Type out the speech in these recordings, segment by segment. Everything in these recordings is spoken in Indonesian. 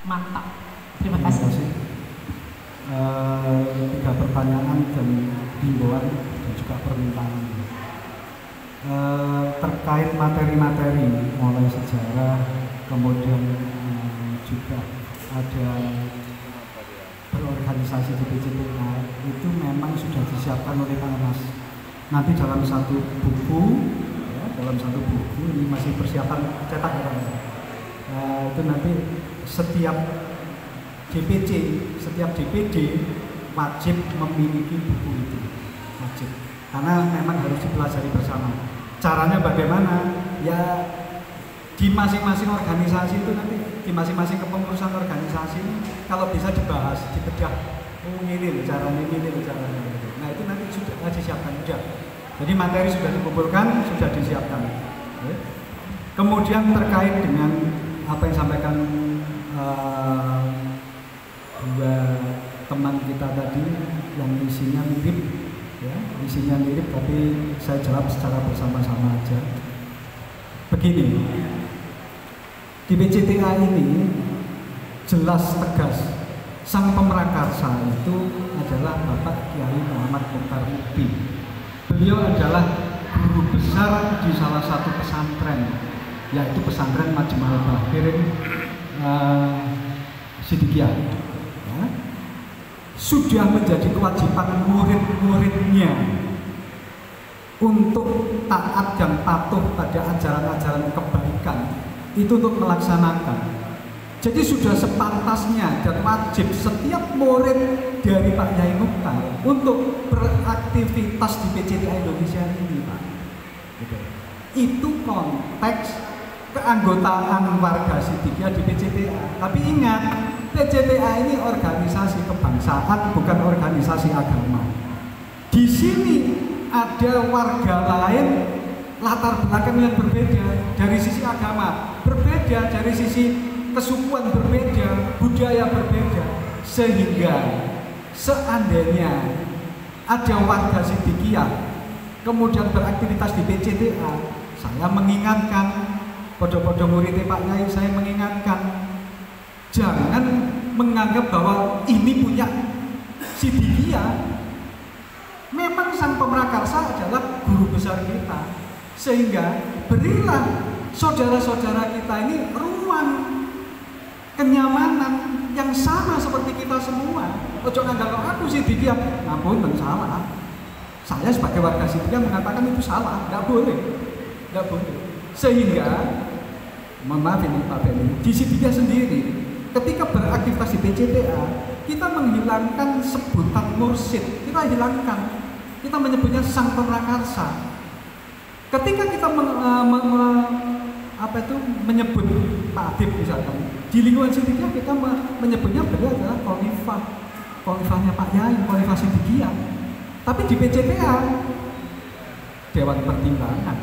Mantap. Terima kasih. Tiga pertanyaan dan himbauan dan juga permintaan terkait materi-materi mulai sejarah, kemudian juga ada berorganisasi di PCTA itu memang sudah disiapkan oleh Pak Anas. Nanti dalam satu buku, ya, dalam satu buku ini masih persiapan cetak ya, itu nanti setiap DPC, setiap DPD wajib memiliki buku itu, wajib. Karena memang harus dipelajari bersama. Caranya bagaimana? Ya di masing-masing organisasi itu nanti, di masing-masing kepengurusan organisasi ini kalau bisa dibahas, dibedah. Oh ini loh caranya, ini loh caranya. Nah itu nanti sudah disiapkan juga. Jadi materi sudah dikumpulkan, sudah disiapkan. Kemudian terkait dengan apa yang disampaikan dua teman kita tadi yang isinya mirip, ya, isinya mirip, tapi saya jawab secara bersama-sama aja. Begini, di PCTA ini jelas tegas sang pemrakarsa itu adalah Bapak Kiai Muhammad Mukhtar Mukti. Beliau adalah guru besar di salah satu pesantren, yaitu pesantren Majma'ul Bahirin Sidikiyah. Ya. Sudah menjadi kewajiban murid-muridnya untuk taat dan patuh pada ajaran-ajaran kebaikan itu untuk melaksanakan. Jadi sudah sepantasnya dan wajib setiap murid dari Pak Yai Mukhtar untuk beraktivitas di PCTA Indonesia ini, Pak. Gitu. Itu konteks keanggotaan warga Sidikiyah di PCTA. Tapi ingat, PCTA ini organisasi kebangsaan, bukan organisasi agama. Di sini ada warga lain latar belakang yang berbeda dari sisi agama, berbeda dari sisi kesukuan, berbeda budaya, berbeda, sehingga seandainya ada warga Sidikiyah kemudian beraktivitas di PCTA, saya mengingatkan podo-podo murid Pak Yai, saya mengingatkan jangan menganggap bahwa ini punya Sidikiyah. Memang sang pemrakarsa adalah guru besar kita, sehingga berilah saudara-saudara kita ini ruang kenyamanan yang sama seperti kita semua. Ojo nganggap aku Sidikiyah, ngapunten salah. Saya sebagai warga Sidikiyah mengatakan itu salah, nggak boleh, nggak boleh. Sehingga, mohon maaf ini Pak Beni, di Sidikiyah sendiri, ketika beraktivitas di PCTA, kita menghilangkan sebutan mursyid, kita hilangkan, kita menyebutnya sang pemrakarsa. Ketika kita menyebut Pak Adib misalkan, di lingkungan Sidikiyah kita menyebutnya beliau adalah khalifahnya Pak Yai, khalifah Sidikiyah. Tapi di PCTA Dewan Pertimbangan,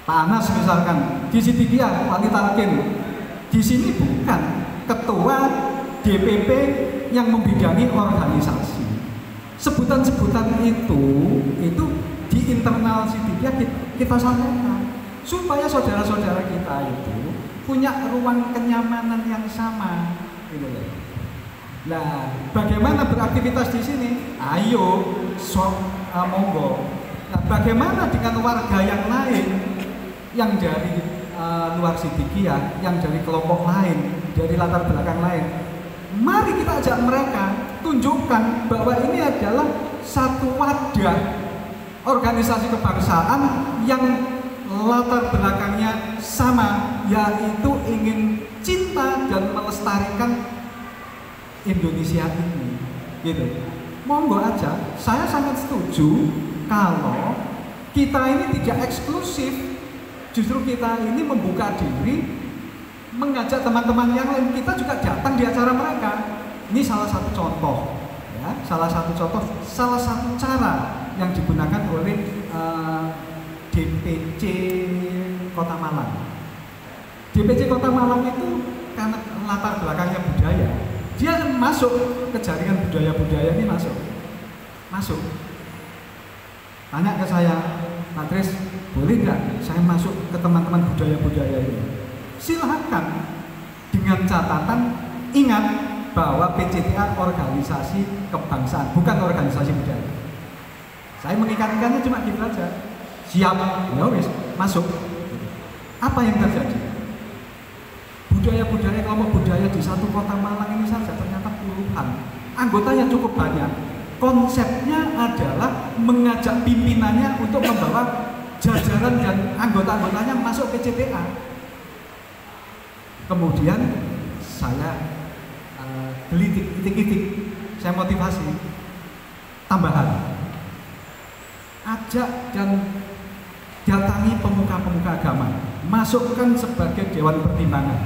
Pak Anas misalkan di Sidikiyah wali talqin, di sini bukan ketua DPP yang membidangi organisasi. Sebutan-sebutan itu di internal Sidikiyah kita sampaikan supaya saudara-saudara kita itu punya ruang kenyamanan yang sama, gitu loh. Nah, bagaimana beraktivitas di sini? Ayo, monggo. Nah, bagaimana dengan warga yang lain, yang dari luar Sidikiyah, yang dari kelompok lain, dari latar belakang lain? Mari kita ajak mereka, tunjukkan bahwa ini adalah satu wadah organisasi kebangsaan yang latar belakangnya sama, yaitu ingin cinta dan melestarikan Indonesia ini, gitu. Monggo aja, saya sangat setuju kalau kita ini tidak eksklusif, justru kita ini membuka diri, mengajak teman-teman yang lain, kita juga datang di acara mereka. Ini salah satu contoh, ya, salah satu cara yang digunakan oleh DPC Kota Malang. DPC Kota Malang itu karena latar belakangnya budaya, dia masuk ke jaringan budaya-budaya ini, masuk. Tanya ke saya, Pak Tris, boleh nggak saya masuk ke teman-teman budaya-budaya ini? Silahkan, dengan dengan catatan ingat bahwa PCTA organisasi kebangsaan, bukan organisasi budaya. Saya mengikat-ikatnya cuma gitu aja. Siap, ya wis, masuk. Apa yang terjadi? Budaya-budaya, kelompok budaya di satu kota Malang ini saja ternyata puluhan. Anggotanya cukup banyak. Konsepnya adalah mengajak pimpinannya untuk membawa jajaran dan anggota-anggotanya masuk PCTA. Kemudian saya gelitik, itik-itik, saya motivasi tambahan. Ajak dan datangi pemuka-pemuka agama, masukkan sebagai dewan pertimbangan.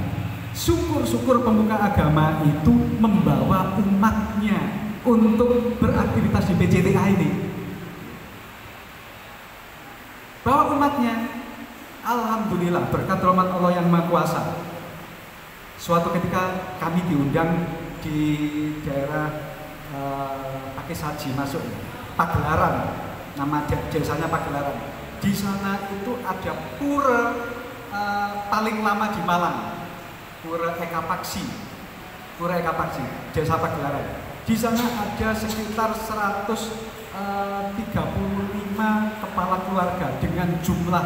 Syukur-syukur pemuka agama itu membawa umatnya untuk beraktivitas di PCTA ini. Bawa umatnya, alhamdulillah berkat rahmat Allah yang Maha Kuasa. Suatu ketika kami diundang di daerah Pakis Haji masuk Pagelaran, nama desanya Pagelaran. Di sana itu ada pura paling lama di Malang, Pura Eka Paksi, Desa Pagelaran. Di sana ada sekitar 135 kepala keluarga dengan jumlah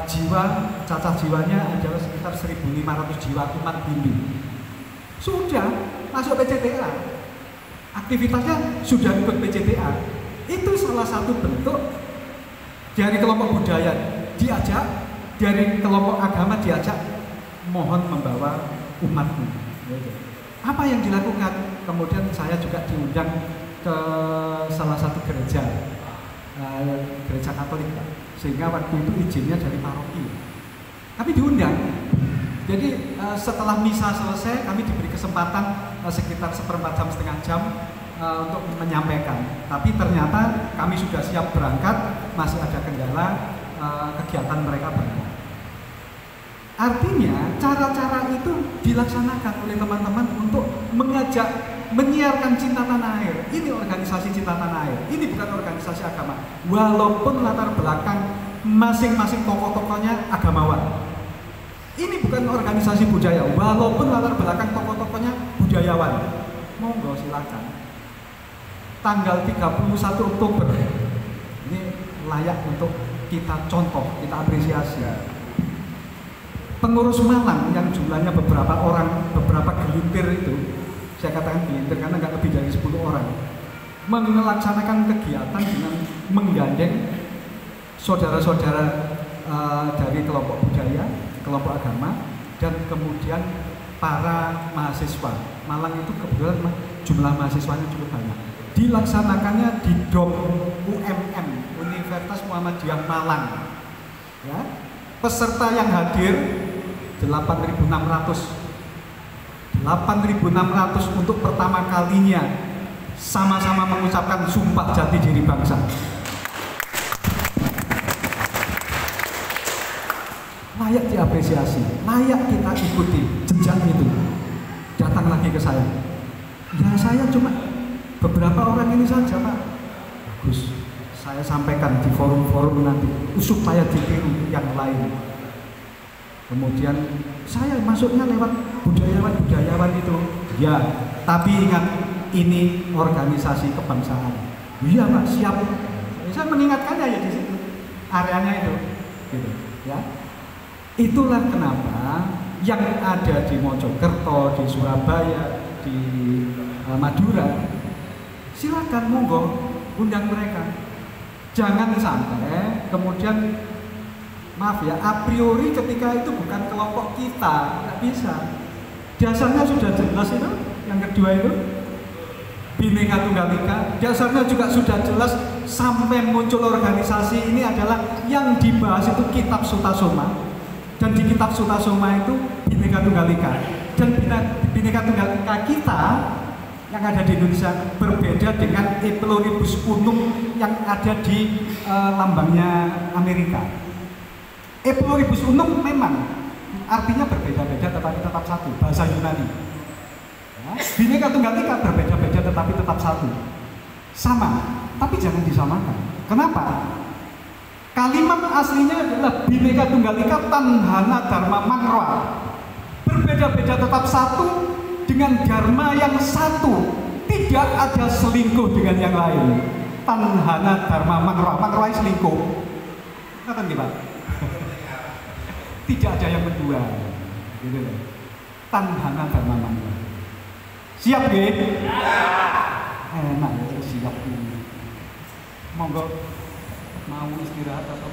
jiwa, cacah jiwanya adalah sekitar 1.500 jiwa umat Hindu. Sudah masuk PCTA, aktivitasnya sudah ikut PCTA. Itu salah satu bentuk dari kelompok budaya diajak, dari kelompok agama diajak, mohon membawa umatmu. Apa yang dilakukan? Kemudian saya juga diundang ke salah satu gereja Katolik, sehingga waktu itu izinnya dari paroki. Kami diundang. Jadi setelah misa selesai, kami diberi kesempatan sekitar 1/4 jam, setengah jam untuk menyampaikan. Tapi ternyata kami sudah siap berangkat, masih ada kendala, kegiatan mereka berangkat. Artinya cara-cara itu dilaksanakan oleh teman-teman untuk mengajak, menyiarkan cinta tanah air. Ini organisasi cinta tanah air, ini bukan organisasi agama. Walaupun latar belakang masing-masing tokoh-tokohnya agamawan. Ini bukan organisasi budaya, walaupun latar belakang tokoh-tokohnya budayawan. Monggo silakan. Tanggal 31 Oktober ini layak untuk kita contoh, kita apresiasi. Pengurus Malang yang jumlahnya beberapa orang, beberapa gelintir itu, saya katakan gelintir karena nggak lebih dari 10 orang, melaksanakan kegiatan dengan menggandeng saudara-saudara dari kelompok budaya, kelompok agama, dan kemudian para mahasiswa. Malang itu kebetulan jumlah mahasiswanya cukup banyak. Dilaksanakannya di DOM UMM, Universitas Muhammadiyah Malang. Ya, peserta yang hadir 8.600 untuk pertama kalinya sama-sama mengucapkan sumpah jati diri bangsa. Layak diapresiasi, layak kita ikuti jejak itu. Datang lagi ke saya. Ya saya cuma beberapa orang ini saja Pak. Bagus, saya sampaikan di forum-forum nanti supaya ditiru yang lain. Kemudian saya masuknya lewat budayawan itu. Ya, tapi ingat ini organisasi kebangsaan. Iya Pak, siap. Saya mengingatkannya ya di situ, areanya itu, gitu. Ya, itulah kenapa yang ada di Mojokerto, di Surabaya, di Madura, silakan monggo undang mereka. Jangan sampai kemudian maaf ya, a priori ketika itu bukan kelompok kita, nggak bisa. Dasarnya sudah jelas itu, yang kedua itu Bhinneka Tunggal Ika. Dasarnya juga sudah jelas sampai muncul organisasi ini adalah yang dibahas itu Kitab Sutasoma. Dan di Kitab Sutasoma itu Bhinneka Tunggal Ika. Dan Bhinneka Tunggal Ika kita yang ada di Indonesia berbeda dengan E Pluribus Unum yang ada di lambangnya Amerika. E Pluribus Unum memang artinya berbeda-beda tetapi tetap satu, bahasa Yunani. Ya, Bhinneka Tunggal Ika berbeda-beda tetapi tetap satu, sama, tapi jangan disamakan. Kenapa? Kalimat aslinya adalah Bhinneka Tunggal Ika Tanhana Dharma Mangra. Berbeda berbeda-beda tetap satu dengan dharma yang satu. Tidak ada selingkuh dengan yang lain. Tanhana dharma makroai selingkuh. Ngerti Pak? Tidak ada yang kedua. Gitu loh. Tanhana dharma makroai. Siap nggih? Enak ya siap ini. Monggo mau istirahat atau